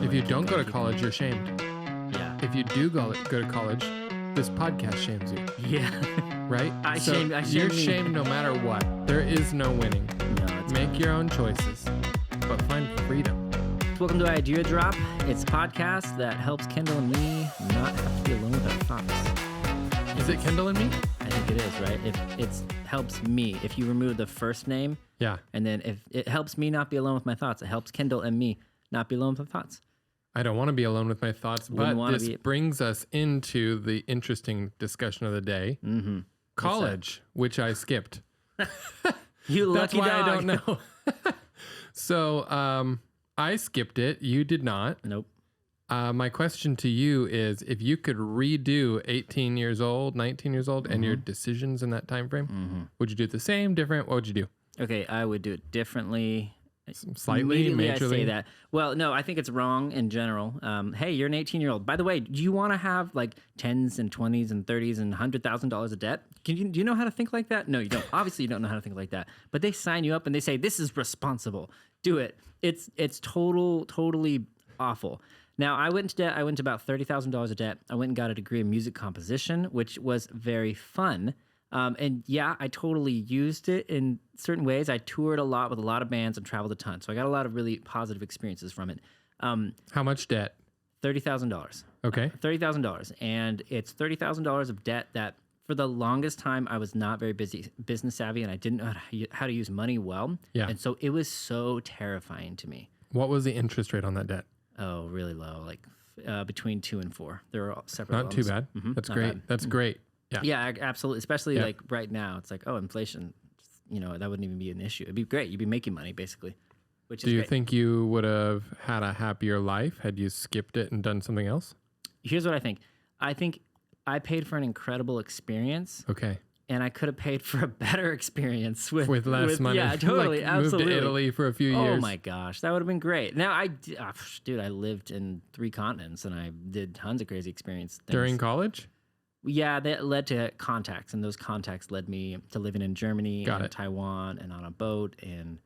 If you don't go to college, you're shamed. Yeah. If you do go to college, this podcast shames you. Yeah. Right? I so shame you're me. shamed no matter what. There is no winning. No, it's Make your own choices, but find freedom. Welcome to Idea Drop. It's a podcast that helps Kendall and me not have to be alone with our thoughts. Is it Kendall and me? I think it is, right? It helps me. If you remove the first name, Yeah. and then if it helps me not be alone with my thoughts, it helps Kendall and me not be alone with my thoughts. I don't want to be alone with my thoughts, but this be... brings us into the interesting discussion of the day. Mm-hmm. College, which I skipped. You That's lucky why dog. I don't know. So I skipped it. You did not. Nope. My question to you is, if you could redo 18 years old, 19 years old, and your decisions in that time frame, would you do it the same, different? What would you do? Okay, I would do it differently. Slightly, Immediately majorly? I say that. Well, no, I think it's wrong in general. Hey, you're an 18-year-old. By the way, do you want to have like 10s and 20s and 30s and $100,000 of debt? Do you know how to think like that? No, you don't. Obviously, you don't know how to think like that. But they sign you up and they say, this is responsible. Do it. It's totally awful. Now, I went into debt. I went to about $30,000 of debt. I went and got a degree in music composition, which was very fun. And yeah, I totally used it in certain ways. I toured a lot with a lot of bands and traveled a ton. So I got a lot of really positive experiences from it. How much debt? $30,000. Okay. $30,000. And it's $30,000 of debt that for the longest time, I was not very business savvy and I didn't know how to use money well. Yeah. And so it was so terrifying to me. What was the interest rate on that debt? Oh, really low, like between 2 and 4. There were separate Not loans. too bad. That's great. Bad. That's great. Yeah. Yeah, absolutely. Especially like right now, it's like, oh, inflation, that wouldn't even be an issue. It'd be great. You'd be making money basically, which is Do you great. think you would have had a happier life had you skipped it and done something else? Here's what I think. I think I paid for an incredible experience. Okay. And I could have paid for a better experience with less money. Yeah, totally, like absolutely. Moved to Italy for a few years. Oh my gosh, that would have been great. Now I lived in 3 continents and I did tons of crazy experience things. During college? Yeah, that led to contacts, and those contacts led me to living in Germany and Taiwan and on a boat and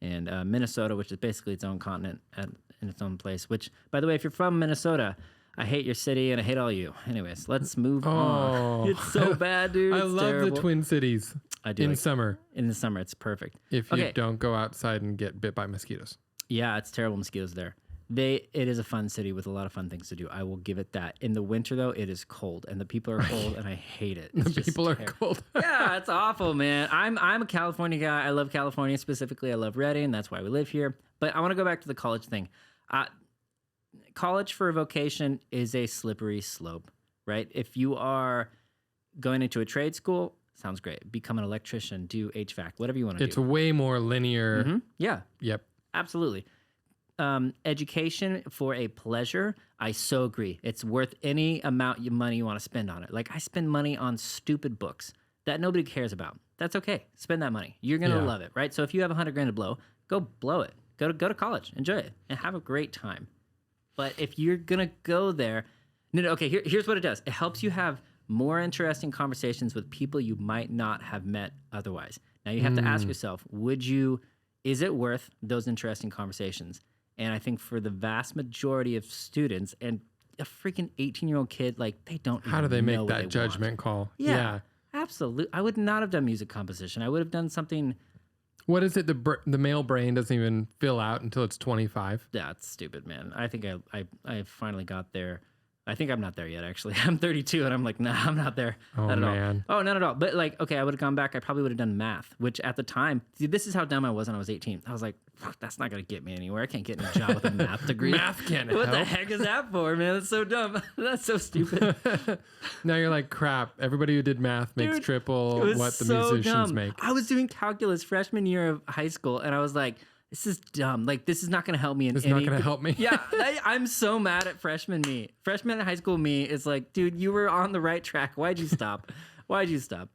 Minnesota, which is basically its own continent in its own place. Which, by the way, if you're from Minnesota, I hate your city and I hate all you. Anyways, let's move on. It's so bad, dude. I love terrible. the Twin Cities. I do. In summer. In the summer, it's perfect. If you don't go outside and get bit by mosquitoes. Yeah, it's terrible mosquitoes there. It is a fun city with a lot of fun things to do. I will give it that. In the winter, though, it is cold, and the people are cold, and I hate it. The people are cold. Yeah, it's awful, man. I'm a California guy. I love California specifically. I love Redding. That's why we live here. But I want to go back to the college thing. College for a vocation is a slippery slope, right? If you are going into a trade school, sounds great. Become an electrician, do HVAC, whatever you want to do. It's way more linear. Mm-hmm. Yeah. Yep. Absolutely. Education for a pleasure, I so agree. It's worth any amount of money you want to spend on it. Like I spend money on stupid books that nobody cares about. That's okay. Spend that money. You're going to love it, right? So if you have $100,000 to blow, go blow it. Go to college. Enjoy it and have a great time. But if you're going to go there, okay, here's what it does. It helps you have more interesting conversations with people you might not have met otherwise. Now you have to ask yourself, is it worth those interesting conversations? And I think for the vast majority of students and a freaking 18-year-old kid, like they don't How do they know make that judgment call? Yeah, absolutely. I would not have done music composition. I would have done something. What is it? The male brain doesn't even fill out until it's 25. That's stupid, man. I think I finally got there. I think I'm not there yet, actually. I'm 32, and I'm like, nah, I'm not there. Oh, not at man. all. Oh, not at all. But, like, okay, I would have gone back. I probably would have done math, which at the time, see, this is how dumb I was when I was 18. I was like, fuck, that's not going to get me anywhere. I can't get a job with a math degree. Math can't What help. the heck is that for, man? That's so dumb. That's so stupid. Now you're like, crap, everybody who did math makes Dude, triple it was what the so musicians dumb. make. I was doing calculus freshman year of high school, and I was like, this is dumb. Like, this is not going to help me in It's any... not going to help me. Yeah, I'm so mad at freshman me. Freshman high school me is like, dude, you were on the right track. Why'd you stop?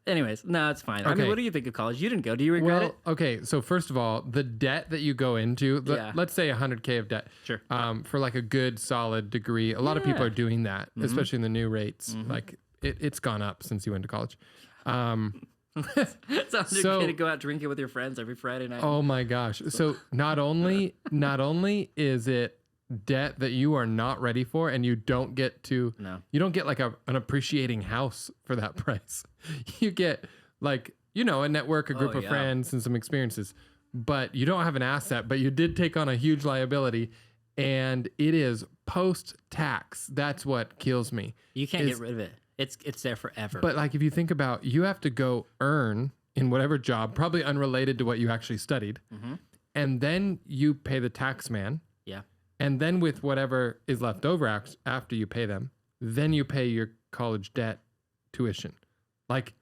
Anyways, no, it's fine. I mean, Okay. what do you think of college? You didn't go. Do you regret it? Okay, so first of all, the debt that you go into, let's say $100K of debt, Sure. For like a good solid degree. A lot of people are doing that, especially in the new rates. Like it's gone up since you went to college. It's $100K to go out drinking with your friends every Friday night. Oh my gosh! So not only is it debt that you are not ready for, and you don't get like an appreciating house for that price. You get like, a network, a group of friends, and some experiences, but you don't have an asset, but you did take on a huge liability, and it is post-tax. That's what kills me. You can't get rid of it. It's there forever. But like, if you think about, you have to go earn in whatever job, probably unrelated to what you actually studied, and then you pay the tax man. Yeah. And then with whatever is left over after you pay them, then you pay your college debt tuition. Like,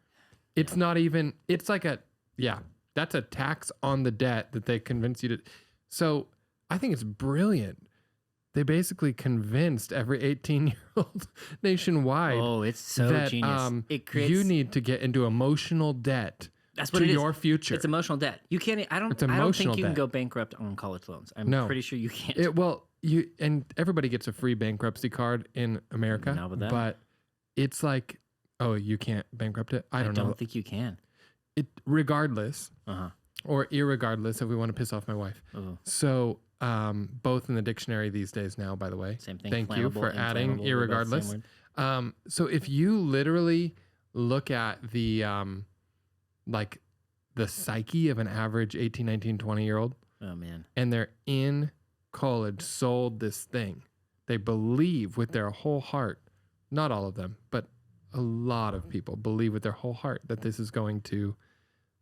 it's not even, it's like that's a tax on the debt that they convince you to. So I think it's brilliant. They basically convinced every 18-year-old nationwide. Oh, it's so that, genius. It creates. You need to get into emotional debt. That's what to it is. Your future. It's emotional debt. You can't. I don't think you can go bankrupt on college loans. I'm pretty sure you can't. And everybody gets a free bankruptcy card in America. Now with that. But it's like, oh, you can't bankrupt it. I don't know. I don't think you can. Regardless, or irregardless, if we want to piss off my wife. So both in the dictionary these days now, by the way. Same thing. Thank you for adding irregardless. So if you literally look at the like the psyche of an average 18, 19, 20-year-old. Oh, man. And they're in college, sold this thing. They believe with their whole heart, not all of them, but a lot of people believe with their whole heart that this is going to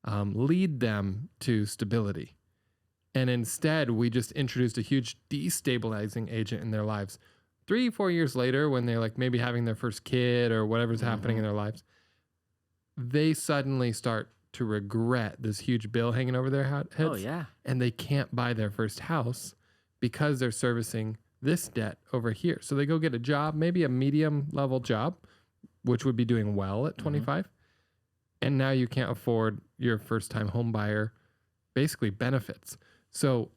lead them to stability. And instead, we just introduced a huge destabilizing agent in their lives. 3-4 years later, when they're like maybe having their first kid or whatever's happening in their lives, they suddenly start to regret this huge bill hanging over their heads. Oh, yeah. And they can't buy their first house because they're servicing this debt over here. So they go get a job, maybe a medium level job, which would be doing well at 25. And now you can't afford your first time home buyer, basically benefits. So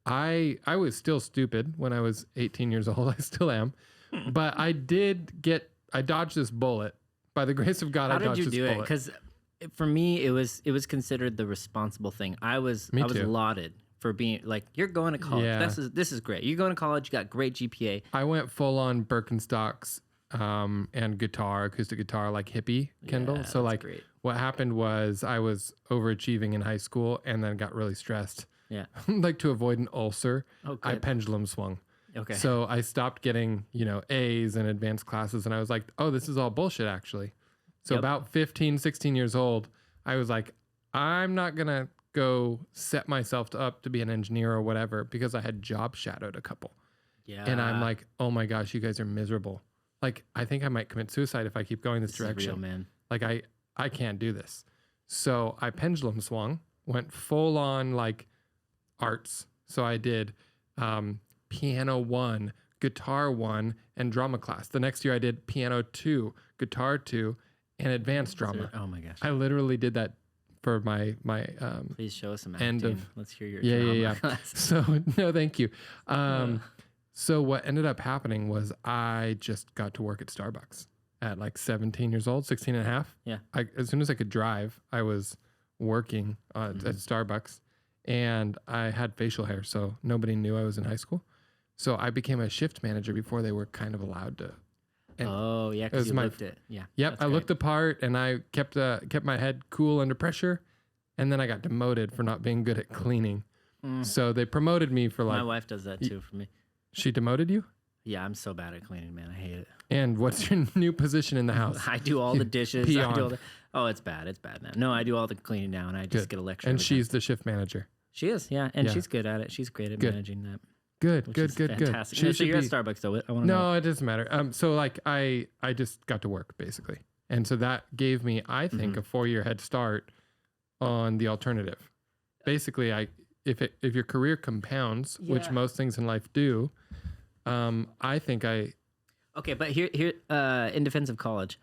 I was still stupid when I was 18 years old. I still am. But I dodged this bullet. By the grace of God, I dodged this bullet. How did you do it? Because for me, it was considered the responsible thing. I was lauded for being like, you're going to college. Yeah. This is great. You're going to college. You got great GPA. I went full on Birkenstocks and guitar, acoustic guitar, like hippie Kendall. So like, what happened was I was overachieving in high school and then got really stressed. Yeah. Like, to avoid an ulcer, I pendulum swung. Okay. So I stopped getting, A's in advanced classes, and I was like, oh, this is all bullshit, actually. So about 15, 16 years old, I was like, I'm not going to go set myself up to be an engineer or whatever, because I had job shadowed a couple. Yeah. And I'm like, oh my gosh, you guys are miserable. Like, I think I might commit suicide if I keep going this direction. Is real, man. Like, I can't do this. So I pendulum swung, went full on like arts. So I did piano 1, guitar 1, and drama class. The next year I did piano 2, guitar 2, and advanced drama. Oh my gosh. I literally did that for my please show us some end acting. Let's hear your drama class. So no, thank you. So what ended up happening was I just got to work at Starbucks at like 17 years old, 16 and a half. Yeah. As soon as I could drive, I was working at Starbucks, and I had facial hair, so nobody knew I was in high school. So I became a shift manager before they were kind of allowed to. Oh yeah, because you looked it. Yeah. Yep, I looked the part, and I kept my head cool under pressure, and then I got demoted for not being good at cleaning. So they promoted me for like. My wife does that too for me. She demoted you? Yeah, I'm so bad at cleaning, man. I hate it. And what's your new position in the house? I do all the dishes. It's bad. It's bad now. No, I do all the cleaning now, and I just get a lecture. And she's the shift manager. She is, yeah, and she's good at it. She's great at managing that. Good. Fantastic. So you're at Starbucks, though. I want to know. No, it doesn't matter. So like I just got to work basically, and so that gave me, I think, a 4-year head start on the alternative. Basically, if your career compounds, which most things in life do, I think I. Okay, but here, in defense of college,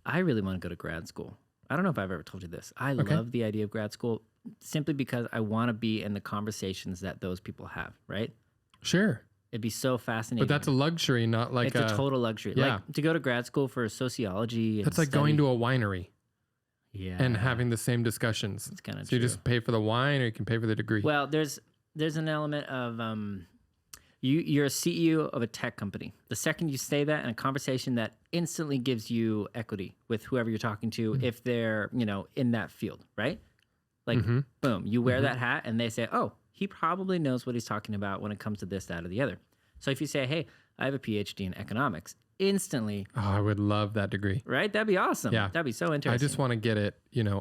I really want to go to grad school. I don't know if I've ever told you this. I love the idea of grad school simply because I want to be in the conversations that those people have, right? Sure. It'd be so fascinating. But that's a luxury, not like it's a total luxury. Yeah. Like to go to grad school for sociology. That's like going to a winery. Yeah. And having the same discussions. It's kind of true. So you just pay for the wine, or you can pay for the degree. Well, there's an element of You're a CEO of a tech company. The second you say that in a conversation, that instantly gives you equity with whoever you're talking to, if they're, in that field, right? Like, boom, you wear that hat and they say, oh, he probably knows what he's talking about when it comes to this, that, or the other. So if you say, hey, I have a PhD in economics, instantly. Oh, I would love that degree. Right? That'd be awesome. Yeah. That'd be so interesting. I just want to get it,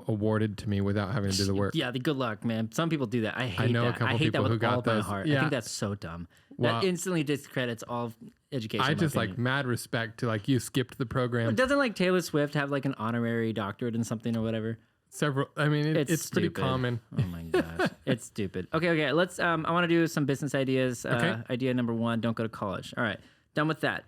awarded to me without having to do the work. Yeah, good luck, man. Some people do that. I hate know that. a couple I hate people that who with got all my those. heart. Yeah. I think that's so dumb. Well, that instantly discredits all education. I in my just opinion. mad respect to you skipped the program. Doesn't Taylor Swift have an honorary doctorate in something or whatever? Several. I mean, it's pretty stupid. common. Oh my gosh, it's stupid. Okay. Let's. I want to do some business ideas. Okay. Idea number 1: don't go to college. All right, done with that.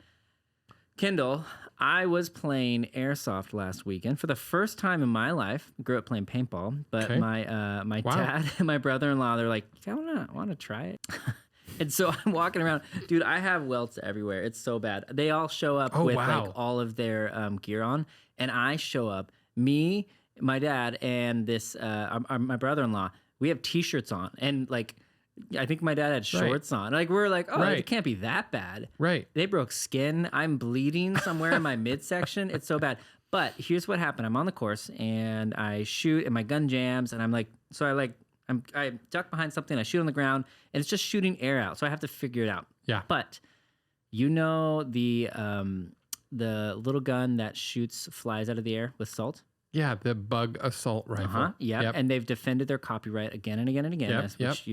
Kendall, I was playing airsoft last weekend for the first time in my life. I grew up playing paintball, but my dad and my brother-in-law, they're like, I want to try it. And so I'm walking around, dude. I have welts everywhere. It's so bad. They all show up with all of their gear on, and I show up. Me, my dad, and this my brother-in-law. We have T-shirts on, and I think my dad had shorts on. We're it can't be that bad. Right. They broke skin. I'm bleeding somewhere in my midsection. It's so bad. But here's what happened. I'm on the course and I shoot and my gun jams and I duck behind something. I shoot on the ground and it's just shooting air out. So I have to figure it out. Yeah. But the little gun that shoots flies out of the air with salt? Yeah, the bug assault rifle. Yep. And they've defended their copyright again and again and again, which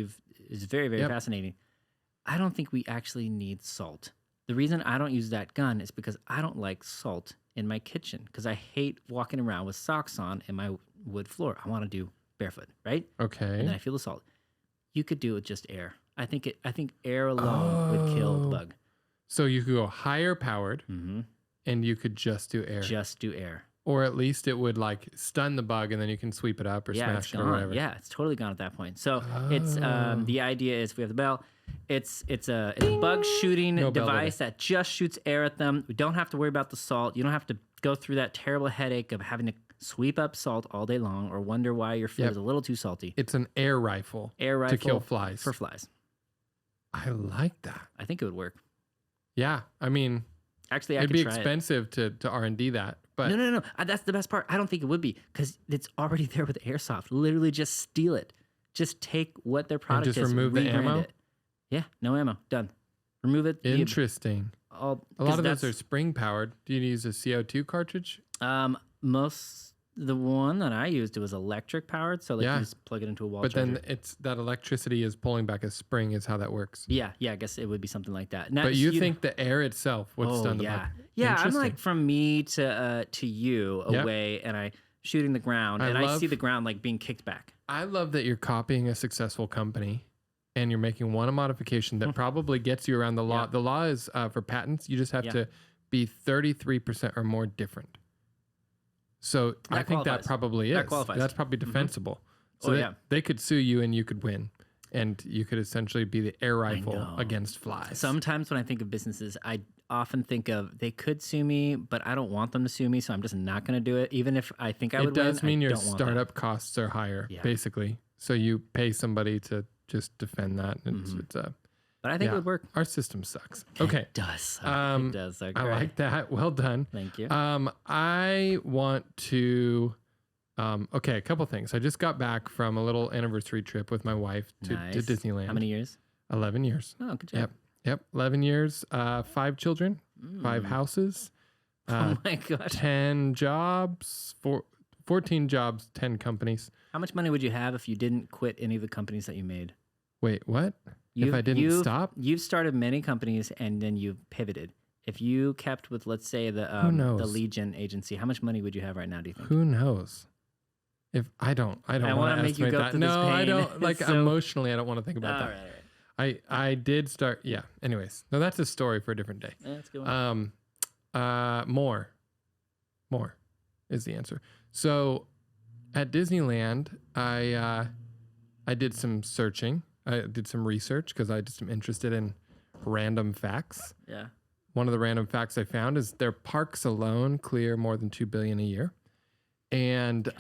is very, very fascinating. I don't think we actually need salt. The reason I don't use that gun is because I don't like salt in my kitchen because I hate walking around with socks on in my wood floor. I want to do barefoot, right? Okay. And then I feel the salt. You could do it with just air. I think air alone would kill the bug. So you could go higher powered and you could just do air. Just do air. Or at least it would stun the bug and then you can sweep it up or smash it or whatever. Yeah, it's totally gone at that point. So it's the idea is we have the bell. It's a bug shooting device that just shoots air at them. We don't have to worry about the salt. You don't have to go through that terrible headache of having to sweep up salt all day long or wonder why your food is a little too salty. It's an air rifle. To kill flies. For flies. I like that. I think it would work. Yeah, I mean, actually, it'd be expensive to R&D that. But no. That's the best part. I don't think it would be because it's already there with airsoft. Literally, just steal it. Just take what their product is. And just remove the ammo. It. Yeah, no ammo. Done. Remove it. Interesting. A lot of those are spring powered. Do you use a CO2 cartridge? The one that I used, it was electric powered, so you just plug it into a wall charger. But then it's that electricity is pulling back a spring is how that works. Yeah, I guess it would be something like that. But you think the air itself would stun the bug? Yeah, I'm from me to you away, and I shooting the ground, I see the ground being kicked back. I love that you're copying a successful company, and you're making one modification that probably gets you around the law. Yeah. The law is for patents, you just have to be 33% or more different. So I think that probably is. That's probably defensible. So they could sue you and you could win. And you could essentially be the air rifle against flies. Sometimes when I think of businesses, I often think of they could sue me, but I don't want them to sue me, so I'm just not going to do it. Even if I think I would win, it does mean your startup costs are higher, basically. So you pay somebody to just defend that. But I think it would work. Our system sucks. Okay. It does suck. It does suck. I like that. Well done. Thank you. I want to... a couple things. I just got back from a little anniversary trip with my wife to Disneyland. How many years? 11 years. Oh, good job. Yep. 11 years, 5 children, 5 houses. Oh my gosh. 10 jobs, 14 jobs, 10 companies. How much money would you have if you didn't quit any of the companies that you made? Wait, what? If I didn't stop? You've started many companies and then you've pivoted. If you kept with, let's say, the Legion agency, how much money would you have right now, do you think? Who knows? If I don't want to make you go through this pain. No, I don't. Emotionally, I don't want to think about that. Right. I did start. Yeah. Anyways, no, that's a story for a different day. Yeah, that's a good one. More is the answer. So, at Disneyland, I did some searching. I did some research because I just am interested in random facts. Yeah. One of the random facts I found is their parks alone clear more than $2 billion a year. And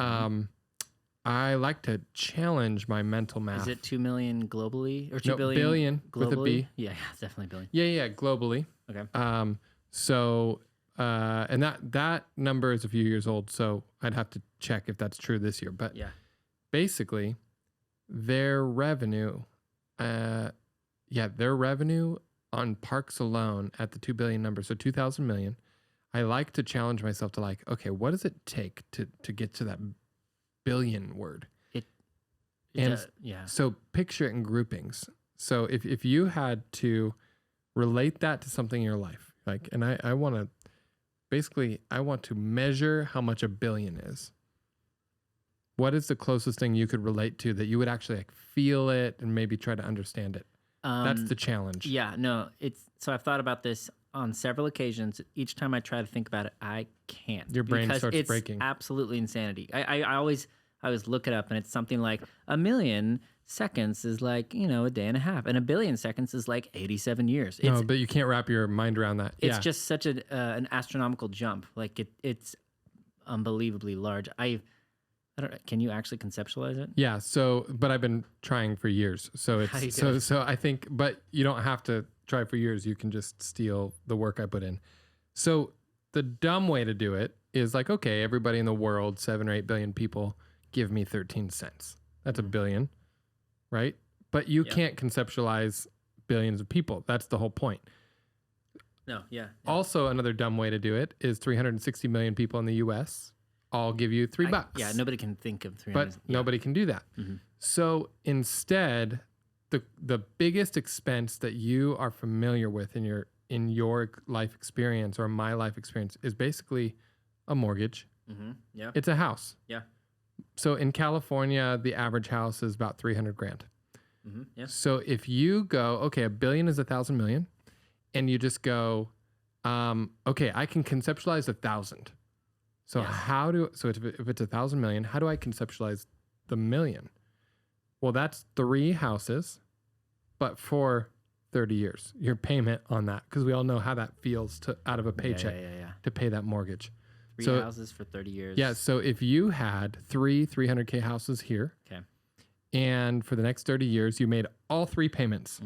I like to challenge my mental math. Is it 2 million globally or 2 No, billion billion globally? with a B. Yeah, definitely billion. Yeah, globally. Okay. And that number is a few years old, so I'd have to check if that's true this year. But Yeah. basically, their revenue, their revenue on parks alone at the 2 billion number, so 2,000 million. I like to challenge myself to like, okay, what does it take to get to that billion word? So picture it in groupings. So if you had to relate that to something in your life, like, and I want to measure how much a billion is. What is the closest thing you could relate to that you would actually like feel it and maybe try to understand it? That's the challenge. Yeah, no, so I've thought about this on several occasions. Each time I try to think about it, I can't. Your brain because starts it's breaking. Absolutely insanity. I always look it up, and it's something like 1,000,000 seconds is like, a day and a half, and 1,000,000,000 seconds is like 87 years. No, but you can't wrap your mind around that. It's just such an astronomical jump. Like it's unbelievably large. I don't. Can you actually conceptualize it? Yeah. But I've been trying for years. So it's so I think, but you don't have to try for years. You can just steal the work I put in. So the dumb way to do it is like, okay, everybody in the world, 7 or 8 billion people, give me 13 cents. That's a billion, right? But you can't conceptualize billions of people. That's the whole point. No. Yeah. Also, another dumb way to do it is 360 million people in the U.S. I'll give you $3. Yeah, nobody can think of 300. But nobody can do that. Mm-hmm. So instead, the biggest expense that you are familiar with in your life experience or my life experience is basically a mortgage. Mm-hmm. Yeah. It's a house. Yeah. So in California, the average house is about 300 grand. Mm-hmm. Yeah. So if you go, okay, a billion is 1,000 million, and you just go, okay, I can conceptualize 1,000. So if it's 1,000 million, how do I conceptualize the million? Well, that's 3 houses, but for 30 years, your payment on that, because we all know how that feels out of a paycheck to pay that mortgage. 3 houses for 30 years. Yeah. So if you had 3 300K houses here, okay, and for the next 30 years, you made all 3 payments,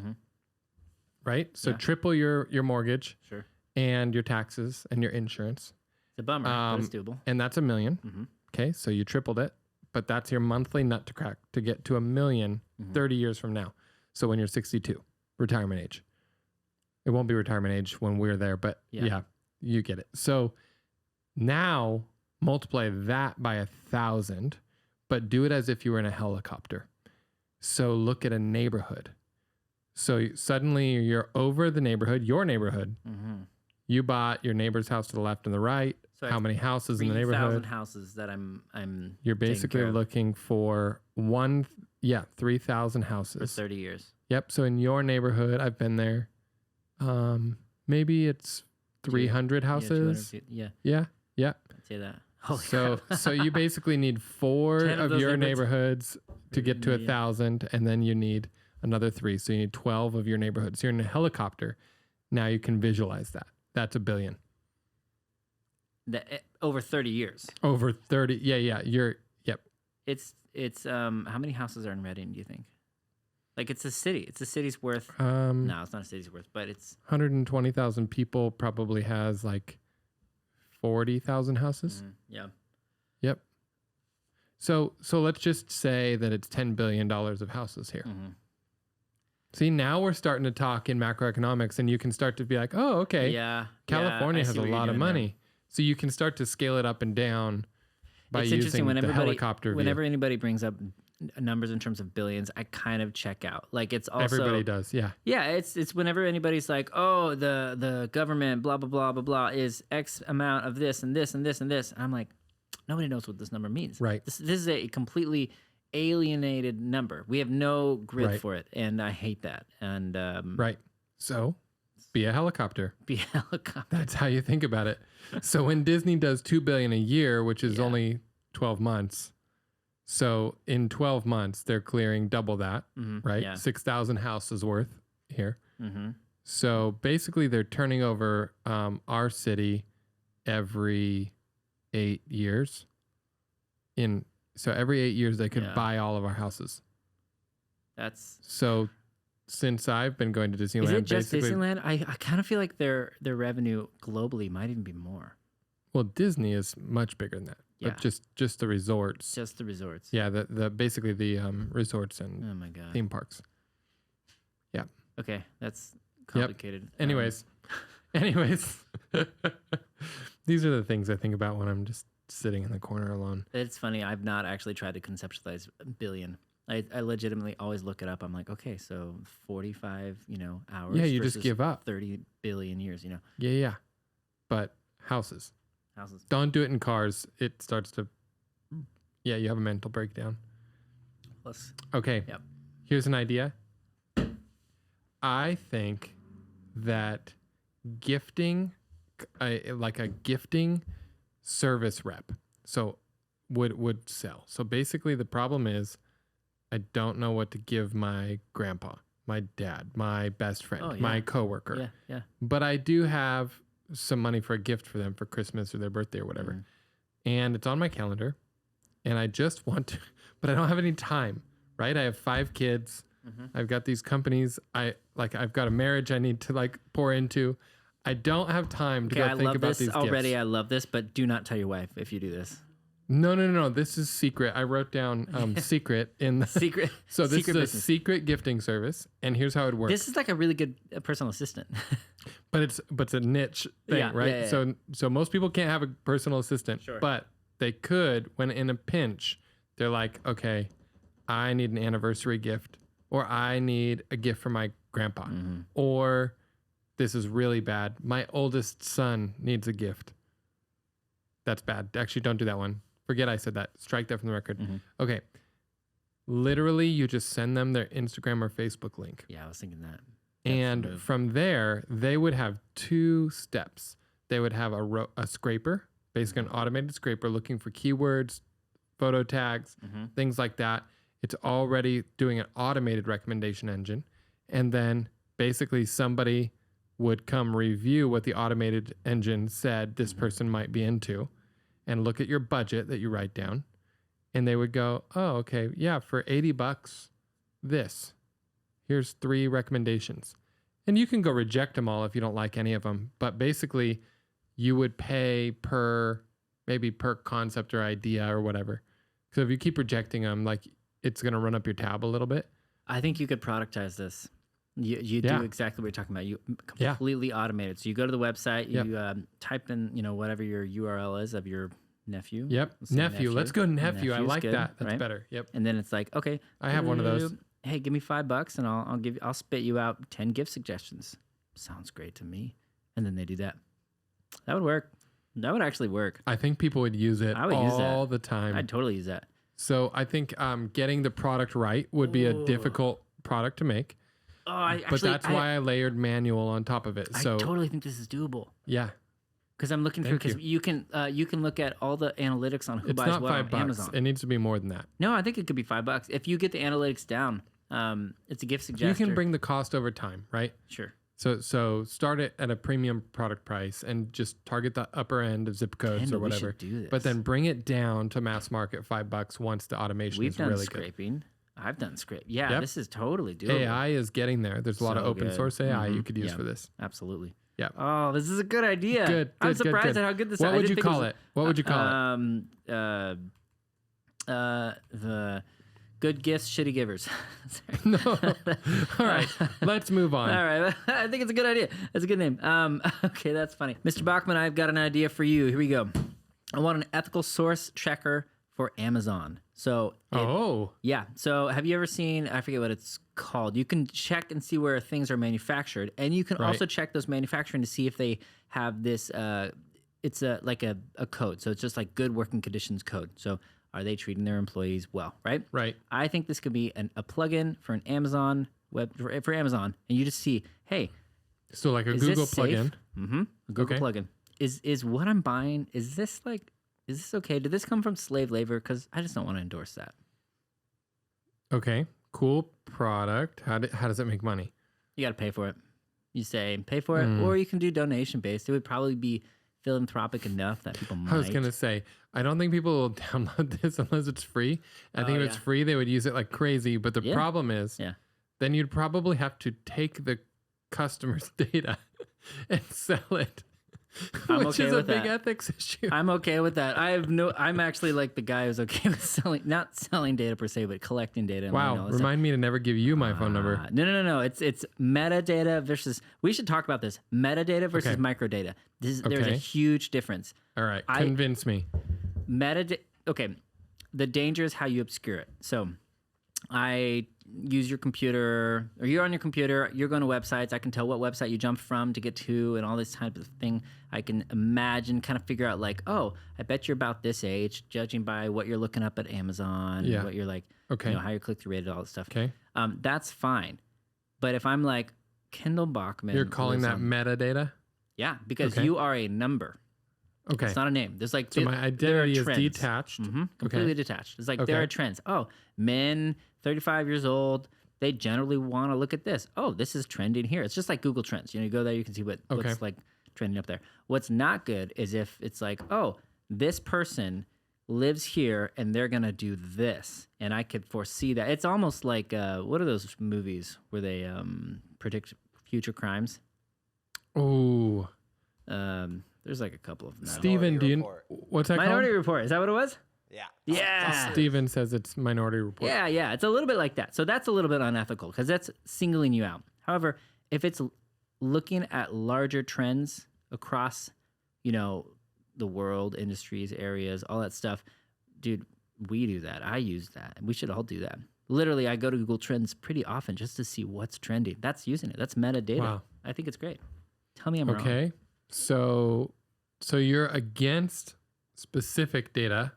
right? So triple your mortgage, sure, and your taxes and your insurance. It's a bummer, but it's doable. And that's $1 million. Mm-hmm. Okay, so you tripled it, but that's your monthly nut to crack to get to $1 million 30 years from now. So when you're 62, retirement age. It won't be retirement age when we're there, but yeah, you get it. So now multiply that by 1,000, but do it as if you were in a helicopter. So look at a neighborhood. So suddenly you're over the neighborhood, your neighborhood. Mm-hmm. You bought your neighbor's house to the left and the right. So how many houses in the neighborhood? 3,000 houses that I'm You're basically looking for 3,000 houses. For 30 years. Yep. So in your neighborhood, I've been there. Maybe it's 300 houses. Yeah. I'd say that. So you basically need 4 of your neighborhoods to get to 1,000, and then you need another 3. So you need 12 of your neighborhoods. You're in a helicopter. Now you can visualize that. That's $1 billion. Over 30 years. Over 30. Yeah. Yep. It's how many houses are in Reading, do you think? Like it's a city. It's a city's worth. No, it's not a city's worth, but it's 120,000 people probably has like 40,000 houses. Yeah. Yep. So let's just say that it's $10 billion of houses here. Mm-hmm. See, now we're starting to talk in macroeconomics, and you can start to be like, oh, okay. Yeah. California has a lot of money. There. So you can start to scale it up and down by using the helicopter view. Whenever anybody brings up numbers in terms of billions, I kind of check out. Like it's also everybody does, yeah. Yeah, it's whenever anybody's like, oh, the government, blah blah blah blah blah, is X amount of this and this and this and this. And I'm like, nobody knows what this number means. Right. This is a completely alienated number. We have no grid for it, and I hate that. And right. So be a helicopter. Be a helicopter. That's how you think about it. So when Disney does $2 billion a year, which is only 12 months, so in 12 months they're clearing double that, right? Yeah. 6,000 houses worth here. Mm-hmm. So basically, they're turning over our city every 8 years. So every 8 years they could Yeah. buy all of our houses. That's So since I've been going to Disneyland, is it just basically, Disneyland? I kind of feel like their revenue globally might even be more. well, Disney is much bigger than that. Yeah. But just the resorts. Just the resorts. Yeah, the basically the resorts and Oh my god. theme parks. Okay, that's complicated. Anyways, these are the things I think about when I'm just sitting in the corner alone. It's funny. I've not actually tried to conceptualize billion. I legitimately always look it up. I'm like, okay, so 45, hours. Yeah, you just versus give up. 30 billion years. Yeah. But houses. Houses. Don't do it in cars. It starts to. Yeah, you have a mental breakdown. Plus. Okay. Yep. Here's an idea. I think that gifting, like a gifting service rep, so would sell. So basically, the problem is, I don't know what to give my grandpa, my dad, my best friend, my coworker. Yeah, yeah. But I do have some money for a gift for them for Christmas or their birthday or whatever, and it's on my calendar, and I just want to, but I don't have any time. Right? I have 5 kids. I've got these companies. I've got a marriage I need to pour into. I don't have time to go think about these already. gifts. I love this, but do not tell your wife if you do this. No. This is secret. I wrote down secret in the secret. So this secret is business. a secret gifting service, and here's how it works. This is like a really good personal assistant. But it's a niche thing, Yeah, right? yeah. So most people can't have a personal assistant, Sure. but they could when in a pinch. They're like, okay, I need an anniversary gift, or I need a gift for my grandpa, or this is really bad. My oldest son needs a gift. That's bad. Actually, don't do that one. Forget I said that. Strike that from the record. Okay. Literally, you just send them their Instagram or Facebook link. Yeah, I was thinking that. And from there, they would have 2 steps. They would have a scraper, basically an automated scraper looking for keywords, photo tags, things like that. It's already doing an automated recommendation engine. And then basically somebody would come review what the automated engine said this person might be into and look at your budget that you write down. And they would go, oh, okay, yeah, for $80, this. Here's 3 recommendations. And you can go reject them all if you don't like any of them. But basically, you would pay maybe per concept or idea or whatever. So if you keep rejecting them, it's going to run up your tab a little bit. I think you could productize this. You do exactly what you're talking about. You completely automate it. So you go to the website, you type in, whatever your URL is of your nephew. Yep. Nephew. Let's go nephew. I like good, that. That's right? better. Yep. And then it's like, okay, I have one of those. Hey, give me $5 and I'll spit you out 10 gift suggestions. Sounds great to me. And then they do that. That would work. That would actually work. I think people would use it all the time. I'd totally use that. So I think getting the product right would be a difficult product to make. But that's why I layered manual on top of it. So I totally think this is doable. Yeah. Because I'm looking through, because you can look at all the analytics on who buys what on $5. Amazon. It needs to be more than that. No, I think it could be $5 if you get the analytics down. It's a gift suggestion. You can bring the cost over time, right? Sure. So start it at a premium product price and just target the upper end of zip codes or whatever. We should do this. But then bring it down to mass market $5 once the automation is really good. We've done scraping. I've done scrape. Yeah, Yep. This is totally doable. AI is getting there. There's a lot of open source AI you could use for this. Absolutely. Yeah. Oh, this is a good idea. Good. I'm surprised at how good this is. What would you call it? What would you call it? The good gifts, shitty givers. No. All right. Let's move on. All right. I think it's a good idea. That's a good name. Okay, that's funny. Mr. Bachman, I've got an idea for you. Here we go. I want an ethical source checker for Amazon. So, yeah. So, have you ever seen? I forget what it's called. You can check and see where things are manufactured, and you can also check those manufacturing to see if they have this. It's like a code. So it's just like good working conditions code. So are they treating their employees well? Right. Right. I think this could be a plugin for an Amazon for Amazon, and you just see, hey. So like a Google plugin. A Google plugin. Is what I'm buying? Is this okay? Did this come from slave labor? Because I just don't want to endorse that. Okay, cool product. How does it make money? You got to pay for it. You say pay for it, or you can do donation based. It would probably be philanthropic enough that people might. I was going to say, I don't think people will download this unless it's free. I think if it's free, they would use it like crazy. But the problem is, then you'd probably have to take the customer's data and sell it. Which is a big ethics issue. I'm okay with that. I'm actually like the guy who's okay with not selling data per se, but collecting data. Wow. Remind me to never give you my phone number. No. It's metadata versus, we should talk about this. Metadata versus microdata. There's a huge difference. All right. Convince me. Metadata. Okay. The danger is how you obscure it. So I use your computer, or you're on your computer, you're going to websites. I can tell what website you jumped from to get to and all this type of thing. I can imagine, kind of figure out like, oh, I bet you're about this age, judging by what you're looking up at Amazon, and what you're like, how your click-through rate, all that stuff. Okay. That's fine. But if I'm like, Kendall Bachman. You're calling that metadata? Yeah, because you are a number. Okay. It's not a name. There's like, so my identity is detached. Completely detached. It's like there are trends. Oh, men 35 years old, they generally want to look at this. Oh, this is trending here. It's just like Google Trends. You go there, you can see what's like trending up there. What's not good is if it's like, oh, this person lives here and they're going to do this. And I could foresee that. It's almost like, what are those movies where they predict future crimes? Oh. There's like a couple of them. Steven, what's that Minority called? Report. Is that what it was? Yeah. Yeah. Steven says it's Minority Report. Yeah. It's a little bit like that. So that's a little bit unethical because that's singling you out. However, if it's looking at larger trends across, the world, industries, areas, all that stuff, dude, we do that. I use that. We should all do that. Literally, I go to Google Trends pretty often just to see what's trending. That's using it. That's metadata. Wow. I think it's great. Tell me I'm wrong. Okay. So you're against specific data,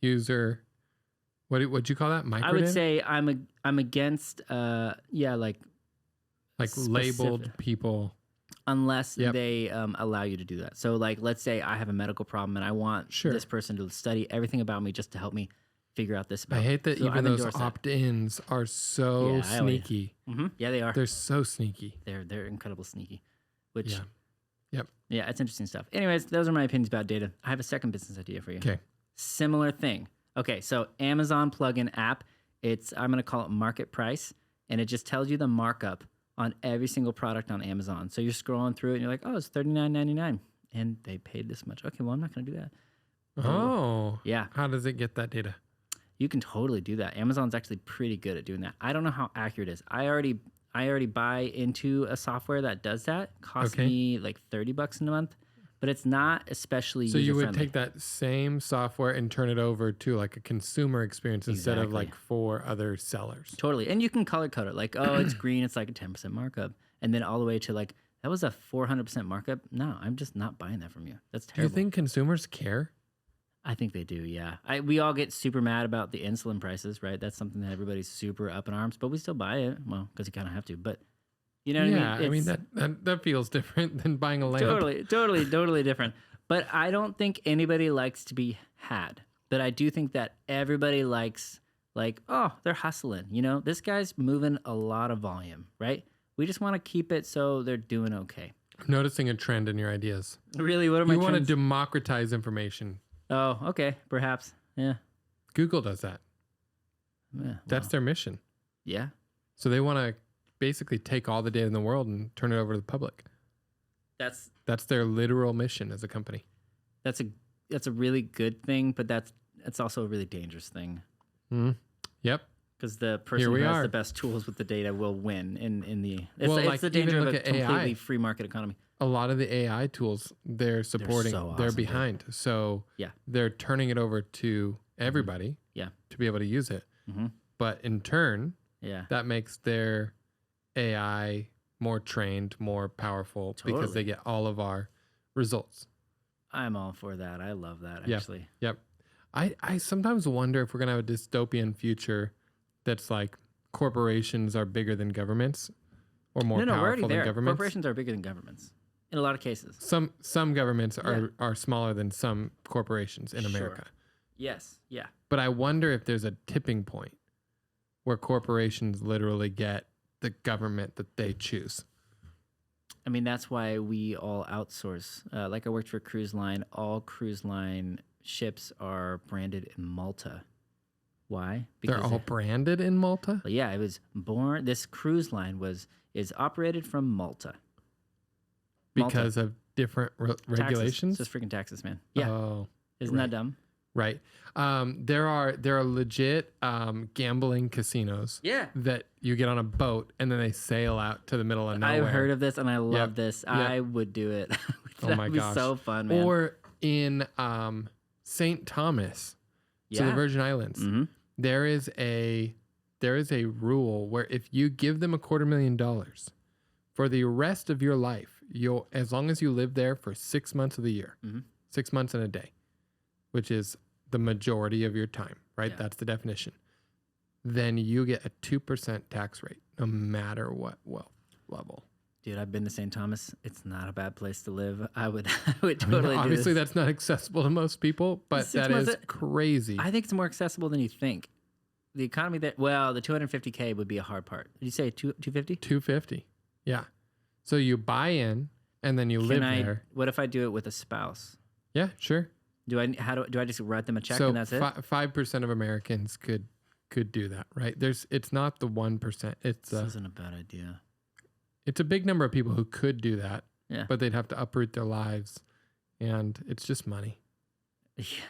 user. What'd you call that? Microdata? I would say I'm against like labeled people, unless they allow you to do that. So like, let's say I have a medical problem and I want this person to study everything about me just to help me figure out this. I hate that even those opt-ins are so sneaky. Yeah, they are. They're so sneaky. They're incredible sneaky. Which yeah, it's interesting stuff. Anyways, those are my opinions about data. I have a second business idea for you. Okay. Similar thing. Okay, so Amazon plugin app. I'm gonna call it Market Price, and it just tells you the markup on every single product on Amazon. So you're scrolling through it and you're like, oh, it's $39.99, and they paid this much. Okay, well, I'm not gonna do that. Oh. Yeah. How does it get that data? You can totally do that. Amazon's actually pretty good at doing that. I don't know how accurate it is. I already buy into a software that does that. Costs me like $30 in a month, but it's not especially user-friendly. So you would take that same software and turn it over to like a consumer experience instead of like for other sellers. Totally. And you can color code it. Like, oh, it's green. It's like a 10% markup. And then all the way to like, that was a 400% markup. No, I'm just not buying that from you. That's terrible. Do you think consumers care? I think they do, yeah. We all get super mad about the insulin prices, right? That's something that everybody's super up in arms, but we still buy it. Well, because you kind of have to. But you know what I mean? Yeah, I mean, that feels different than buying a lamp. Totally different. But I don't think anybody likes to be had. But I do think that everybody likes, like, oh, they're hustling. This guy's moving a lot of volume, right? We just want to keep it so they're doing okay. I'm noticing a trend in your ideas. Really? What are my trends? You want to democratize information. Oh, okay. Perhaps. Yeah. Google does that. Yeah, That's their mission. Yeah. So they want to basically take all the data in the world and turn it over to the public. That's their literal mission as a company. That's a really good thing, but that's also a really dangerous thing. Yep. Because the person who has the best tools with the data will win in the. It's the danger of a completely AI. Free market economy. A lot of the AI tools they're supporting, they're behind. Dude. So they're turning it over to everybody to be able to use it. But in turn, that makes their AI more trained, more powerful because they get all of our results. I'm all for that. I love that, actually. Yep. I sometimes wonder if we're going to have a dystopian future that's like corporations are bigger than governments or more powerful than governments. Corporations are bigger than governments in a lot of cases. Some governments are smaller than some corporations in America. Yes. Yeah. But I wonder if there's a tipping point where corporations literally get the government that they choose. I mean, that's why we all outsource. Like I worked for a cruise line. All cruise line ships are branded in Malta. Why? They're all branded in Malta? Well, yeah, it was born. This cruise line is operated from Malta. Because of different regulations? It's just freaking taxes, man. Yeah. Oh, Isn't that dumb? right. There are legit gambling casinos. Yeah. That you get on a boat and then they sail out to the middle of nowhere. I've heard of this and I love this. Yep. I would do it. Oh my gosh. That'd be so fun, man. Or in St. Thomas, so the Virgin Islands, there is a rule where if you give them $250,000 for the rest of your life, as long as you live there for 6 months of the year, 6 months and a day, which is the majority of your time, right? Yeah. That's the definition. Then you get a 2% tax rate, no matter what wealth level. Dude, I've been to St. Thomas. It's not a bad place to live. I would totally do obviously, this. that's not accessible to most people, but that is crazy. I think it's more accessible than you think. The economy the $250K would be a hard part. Did you say 250? 250. Yeah. So you buy in and then you live there. What if I do it with a spouse? Yeah, sure. Do I just write them a check So and that's it? 5% of Americans could do that, right? It's not the 1%. This isn't a bad idea. It's a big number of people who could do that. Yeah. But they'd have to uproot their lives, and it's just money.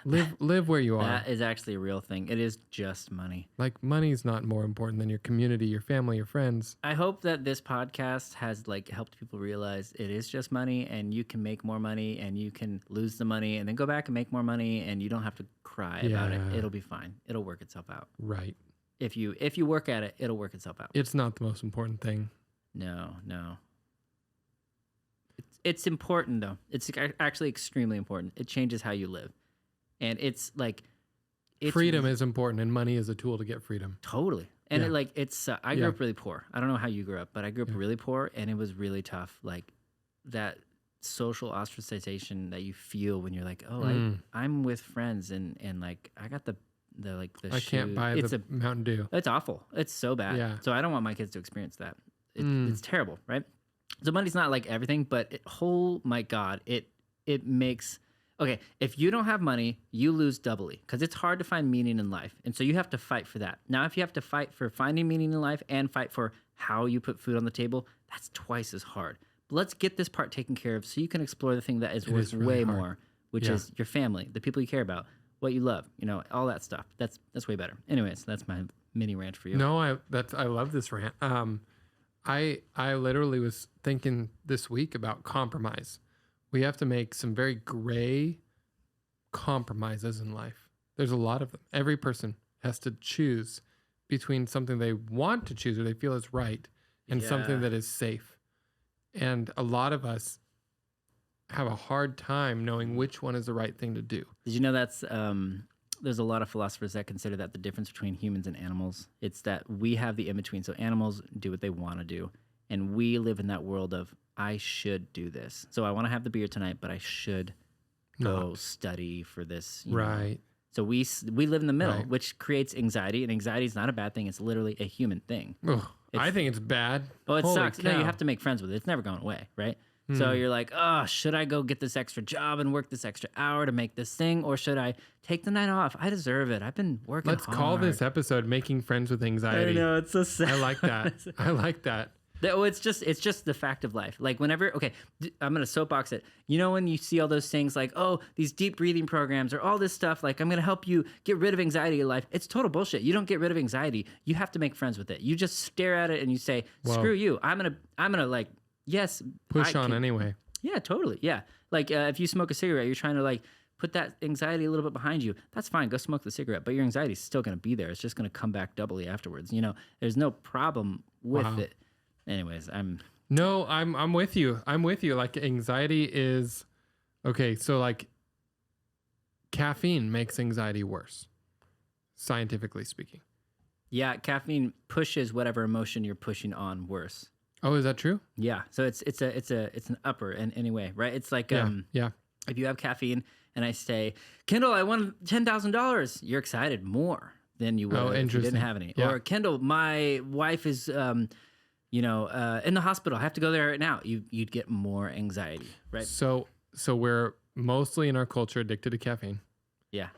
Yeah, Live where you are. That is actually a real thing. It is just money. Like, money's not more important than your community, your family, your friends. I hope that this podcast has helped people realize it is just money, and you can make more money, and you can lose the money, and then go back and make more money, and you don't have to cry about it. It'll be fine. It'll work itself out. Right. If you work at it, it'll work itself out. It's not the most important thing. No. It's important though. It's actually extremely important. It changes how you live, and it's freedom is important, and money is a tool to get freedom. Totally. And I grew up really poor. I don't know how you grew up, but I grew up really poor, and it was really tough. Like that social ostracization that you feel when you're like, oh, I'm with friends, and like I got the I can't buy the Mountain Dew. It's awful. It's so bad. Yeah. So I don't want my kids to experience that. It's terrible, right? So money's not like everything, but oh my God, it makes, okay, if you don't have money, you lose doubly because it's hard to find meaning in life. And so you have to fight for that. Now, if you have to fight for finding meaning in life and fight for how you put food on the table, that's twice as hard. But let's get this part taken care of so you can explore the thing that is worth way more, which is your family, the people you care about, what you love, all that stuff. That's way better. Anyways, that's my mini rant for you. No, I love this rant. I literally was thinking this week about compromise. We have to make some very gray compromises in life. There's a lot of them. Every person has to choose between something they want to choose or they feel is right and something that is safe. And a lot of us have a hard time knowing which one is the right thing to do. Did you know that's there's a lot of philosophers that consider that the difference between humans and animals. It's that we have the in-between. So animals do what they want to do. And we live in that world of, I should do this. So I want to have the beer tonight, but I should go study for this. Right. So we live in the middle, Right. which creates anxiety. And anxiety is not a bad thing. It's literally a human thing. Ugh, I think it's bad. Well, it Holy sucks. No, cow. you have to make friends with it. It's never going away, right? So you're like, oh, should I go get this extra job and work this extra hour to make this thing? Or should I take the night off? I deserve it. I've been working Let's call this episode Making Friends with Anxiety. I know, it's so sad. I like that. I like that. Oh, it's just the fact of life. Like whenever, okay, I'm going to soapbox it. When you see all those things like, oh, these deep breathing programs or all this stuff, like I'm going to help you get rid of anxiety in life. It's total bullshit. You don't get rid of anxiety. You have to make friends with it. You just stare at it and you say, screw you. I'm going to like, yes. Push on anyway. Yeah, totally. Yeah. Like if you smoke a cigarette, you're trying to like put that anxiety a little bit behind you. That's fine. Go smoke the cigarette, but your anxiety is still going to be there. It's just going to come back doubly afterwards. There's no problem with it. Anyways, I'm with you. I'm with you. Like anxiety is okay. So like caffeine makes anxiety worse, scientifically speaking. Yeah, caffeine pushes whatever emotion you're pushing on worse. Oh, is that true? Yeah. So it's an upper in any way, right? It's like if you have caffeine and I say, Kendall, I won $10,000, you're excited more than you would if you didn't have any. Yeah. Or Kendall, my wife is in the hospital, I have to go there right now. You'd get more anxiety, right? So we're mostly in our culture addicted to caffeine. Yeah.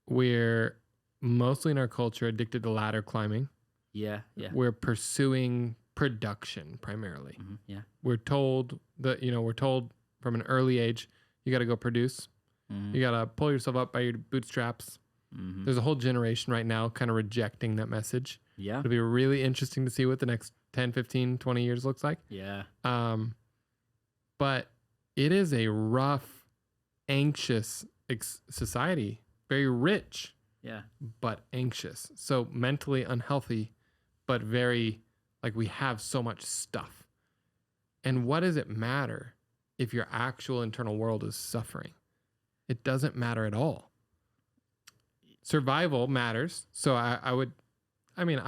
We're mostly in our culture addicted to ladder climbing. Yeah. We're pursuing production primarily. Mm-hmm. Yeah. We're told from an early age, you got to go produce. Mm-hmm. You got to pull yourself up by your bootstraps. Mm-hmm. There's a whole generation right now kind of rejecting that message. Yeah. It'll be really interesting to see what the next 10, 15, 20 years looks like. Yeah. But it is a rough, anxious society, very rich, Yeah. but anxious. So mentally unhealthy, but very, like, we have so much stuff. And what does it matter if your actual internal world is suffering? It doesn't matter at all. Survival matters. So I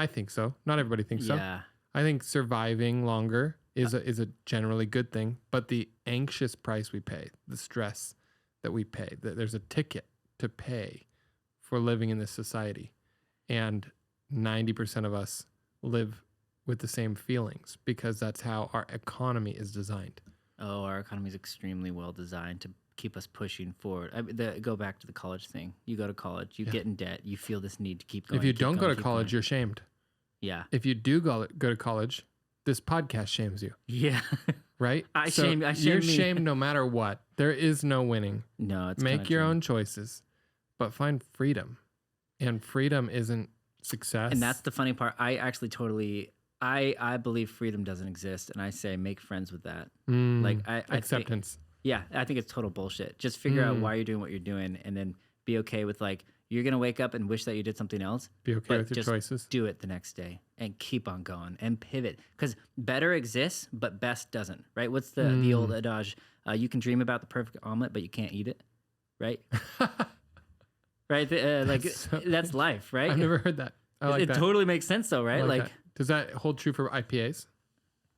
think so. Not everybody thinks so. Yeah. I think surviving longer is a generally good thing, but the anxious price we pay, the stress that we pay, that there's a ticket to pay for living in this society. And 90% of us live with the same feelings because that's how our economy is designed. Oh, our economy is extremely well designed to keep us pushing forward. Go back to the college thing. You go to college, you get in debt, you feel this need to keep going. If you don't go to college, you're shamed. Yeah. If you do go to college, this podcast shames you. Yeah. Right? You're shamed no matter what. There is no winning. No, it's Make your own choices, but find freedom. And freedom isn't success. And that's the funny part. I actually I believe freedom doesn't exist, and I say make friends with that. Acceptance. I think it's total bullshit. Just figure out why you're doing what you're doing, and then be okay with, like, you're gonna wake up and wish that you did something else. Be okay with your choices. Do it the next day and keep on going and pivot, because better exists, but best doesn't. Right? What's the old adage? You can dream about the perfect omelet, but you can't eat it. Right? Right? That's life, right? I've never heard that. It totally makes sense, though, right? That. Does that hold true for IPAs?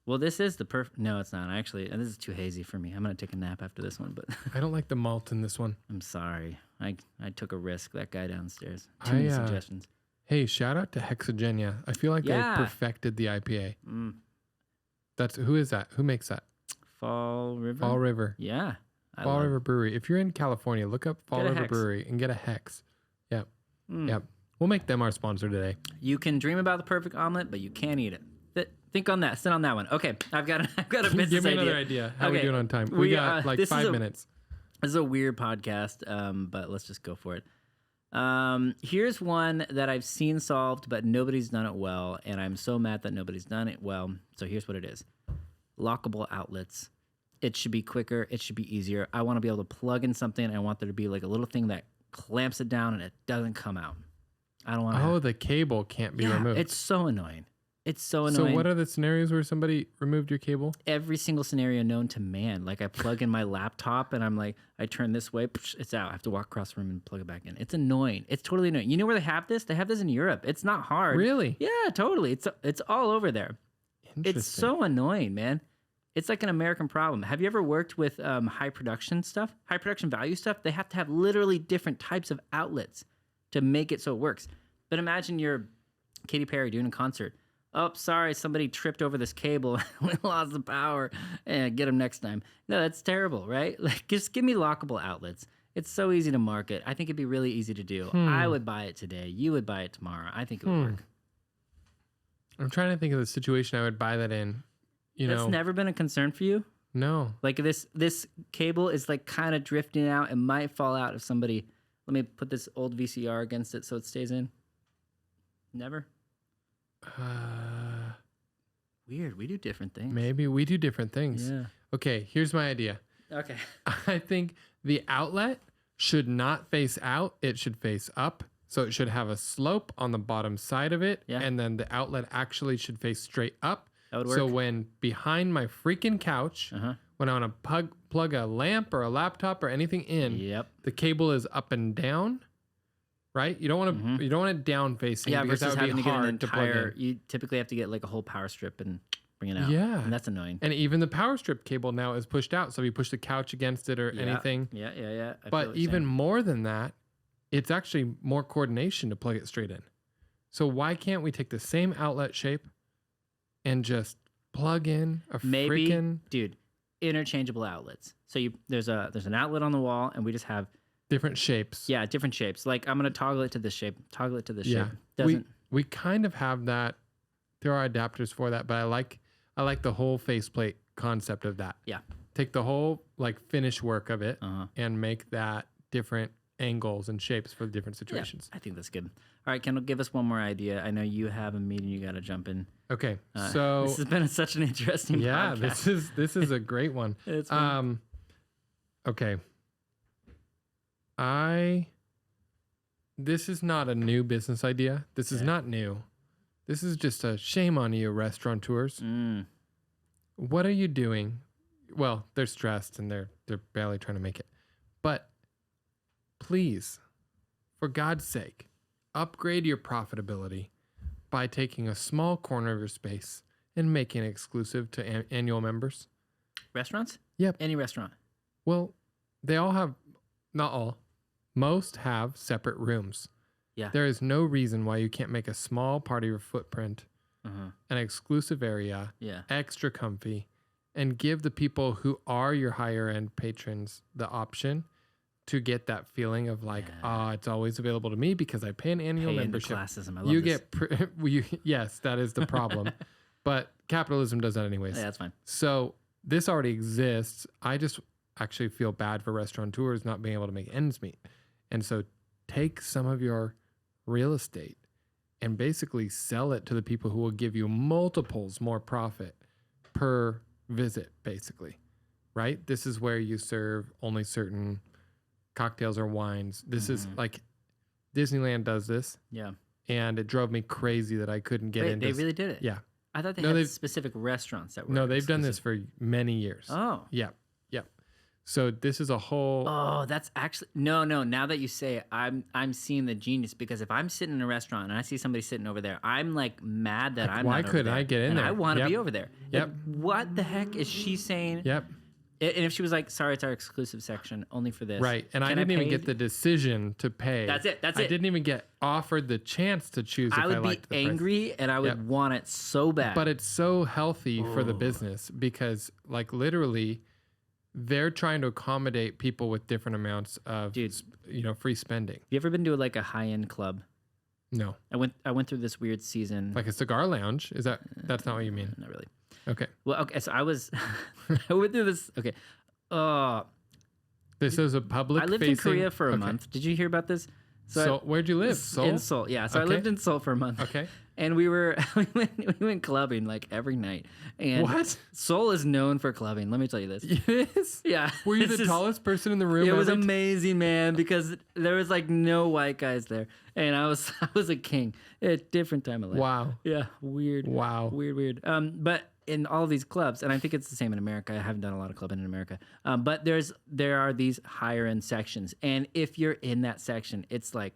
Well, this is the perfect. No, it's not actually. This is too hazy for me. I'm gonna take a nap after this one, but I don't like the malt in this one. I'm sorry. I took a risk. That guy downstairs. Too many suggestions. Hey, shout out to Hexagenia. I feel like they perfected the IPA. Who is that? Who makes that? Fall River. Fall River. Yeah. Fall River Brewery. If you're in California, look up Fall River Hex. Brewery and get a Hex. Yep. Yep. We'll make them our sponsor today. You can dream about the perfect omelet, but you can't eat it. Think on that. Sit on that one. Okay, I've got a business idea. Give me another idea. How are we doing on time? We got like 5 minutes. This is a weird podcast, but let's just go for it. Here's one that I've seen solved, but nobody's done it well, and I'm so mad that nobody's done it well. So here's what it is. Lockable outlets. It should be quicker. It should be easier. I want to be able to plug in something, and I want there to be like a little thing that clamps it down, and it doesn't come out. I don't want to. Oh, the cable can't be removed. It's so annoying. It's so annoying. So what are the scenarios where somebody removed your cable? Every single scenario known to man. Like, I plug in my laptop and I'm like, I turn this way, it's out. I have to walk across the room and plug it back in. It's annoying. It's totally annoying. You know where they have this? They have this in Europe. It's not hard. Really? Yeah, totally. It's all over there. It's so annoying, man. It's like an American problem. Have you ever worked with high production stuff? High production value stuff? They have to have literally different types of outlets to make it so it works. But imagine you're Katy Perry doing a concert. Oh, sorry, somebody tripped over this cable. We lost the power. Get them next time. No, that's terrible, right? Like, just give me lockable outlets. It's so easy to market. I think it'd be really easy to do. I would buy it today. You would buy it tomorrow. I think it would work. I'm trying to think of the situation I would buy that in. That's never been a concern for you? No. Like, this cable is like kind of drifting out. It might fall out if somebody... Let me put this old VCR against it so it stays in. Never? Weird. We do different things. Maybe we do different things. Yeah. Okay, here's my idea. Okay. I think the outlet should not face out. It should face up. So it should have a slope on the bottom side of it. Yeah. And then the outlet actually should face straight up. That would work. So when behind my freaking couch, when I want to plug a lamp or a laptop or anything in, the cable is up and down. Right? You don't want it down facing because that would be hard to plug in. You typically have to get like a whole power strip and bring it out. Yeah. And that's annoying. And even the power strip cable now is pushed out. So if you push the couch against it or anything. Yeah. But even more than that, it's actually more coordination to plug it straight in. So why can't we take the same outlet shape and just plug in a Maybe, freaking dude, interchangeable outlets. So there's an outlet on the wall, and we just have different shapes. different shapes. Like I'm gonna toggle it to this shape, toggle it to this Yeah. shape. Doesn't We kind of have that. There are adapters for that, but I like the whole faceplate concept of that. Yeah. Take the whole like finish work of it Uh-huh. and make that different angles and shapes for the different situations. I think that's good. All right, Kendall, give us one more idea. I know you have a meeting you got to jump in. Okay. This So has been such an interesting yeah, podcast. this is a great one. It's fun. Okay. This is not a new business idea. This is not new. This is just a shame on you, restaurateurs. What are you doing? Well, they're stressed and they're barely trying to make it. But please, for God's sake, upgrade your profitability by taking a small corner of your space and making it exclusive to annual members. Restaurants? Yep. Any restaurant. Well, they all have, not all, most have separate rooms. Yeah. There is no reason why you can't make a small part of your footprint an exclusive area, Yeah. extra comfy, and give the people who are your higher end patrons the option to get that feeling of like, it's always available to me because I pay an annual Pay into membership. classism. I love You this. get, yes, that is the problem. But capitalism does that anyways. Yeah, that's fine. So this already exists. I just actually feel bad for restaurateurs not being able to make ends meet. And so take some of your real estate and basically sell it to the people who will give you multiples more profit per visit, basically, right? This is where you serve only certain cocktails or wines. This is like Disneyland does this. Yeah. And it drove me crazy that I couldn't get into. They really did it. Yeah. I thought they No, had they've- specific restaurants that were. No, they've done this exclusive. for many years. Oh. Yep. So this is a whole. Oh, that's actually no. Now that you say it, I'm seeing the genius because if I'm sitting in a restaurant and I see somebody sitting over there, I'm like mad that I'm why not over couldn't there, I get in and there? I want to Yep. be over there. Yep. Like, what the heck is she saying? Yep. And if she was like, "Sorry, it's our exclusive section, only for this." Right. And I Can didn't even pay? get the decision to pay. That's it. I didn't even get offered the chance to choose if I I would be liked the price. angry and I would Yep. want it so bad. But it's so healthy for the business because, like, literally, they're trying to accommodate people with different amounts of, Dude. Free spending. you ever been to like a high end club? No, I went through this weird season. like a cigar lounge. That's not what you mean? Not really. Okay. Well, okay. So I went through this. Okay. This is a public. I lived in Korea for a month. Did you hear about this? So where'd you live? Seoul? In Seoul, yeah. So I Okay. lived in Seoul for a month. Okay. And we went clubbing like every night. And What? Seoul is known for clubbing. Let me tell you this. Yes. Yeah. Were you This the is- tallest person in the room? It was every amazing, man, because there was like no white guys there, and I was a king at a different time of life. Wow. Yeah, weird. Wow. Weird. But in all these clubs, and I think it's the same in America. I haven't done a lot of clubbing in America. But there are these higher end sections, and if you're in that section, it's like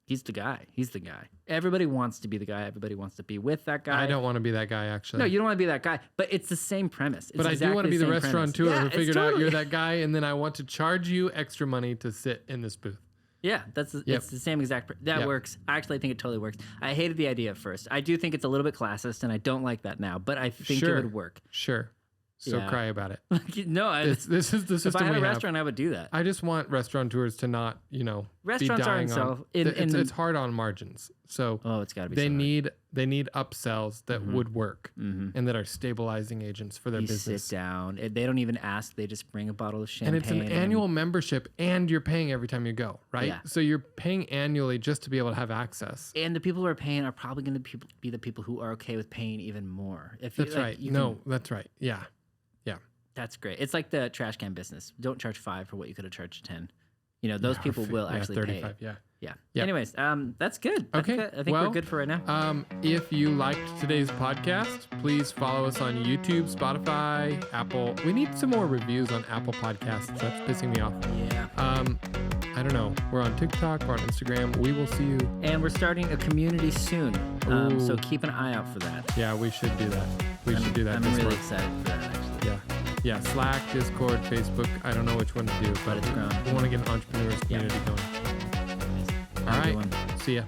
he's the guy. He's the guy. Everybody wants to be the guy. Everybody wants to be with that guy. I don't want to be that guy, actually. No, you don't want to be that guy. But it's the same premise. It's But I do want to be the exactly same restaurateur premise. who Yeah, it's figured out totally- you're that guy, and then I want to charge you extra money to sit in this booth. Yeah, it's the same exact. That Yep. works. Actually, I think it totally works. I hated the idea at first. I do think it's a little bit classist, and I don't like that now. But I think it Sure. would work. Sure. So Yeah. cry about it. No, This is the if system I had we a have. restaurant, I would do that. I just want restaurateurs to not, Restaurants be are dying in on. self- It's hard on margins. So Oh, it's got to be. they so hard. need upsells that would work and that are stabilizing agents for their You business. sit down. They don't even ask. They just bring a bottle of And champagne. it's an annual membership, and you're paying every time you go, right? Yeah. So you're paying annually just to be able to have access. And the people who are paying are probably going to be the people who are okay with paying even more. If That's you, like, right. you No, can- that's right. Yeah. that's great. It's like the trash can business. Don't charge $5 for what you could have charged $10. Those people will actually pay. 35. Yeah. Yeah. Yep. Anyways, that's good. Okay, I think well, we're good for right now. If you liked today's podcast, please follow us on YouTube, Spotify, Apple. We need some more reviews on Apple Podcasts. That's pissing me off. Yeah. I don't know. We're on TikTok, we're on Instagram. We will see you. And we're starting a community soon. So Ooh. keep an eye out for that. Yeah, we should do that. We should do that I'm this really month. excited for that, actually. Yeah, Slack, Discord, Facebook. I don't know which one to do, but it's grown. we want to get an entrepreneurs community going. Have All a good right. one. See ya.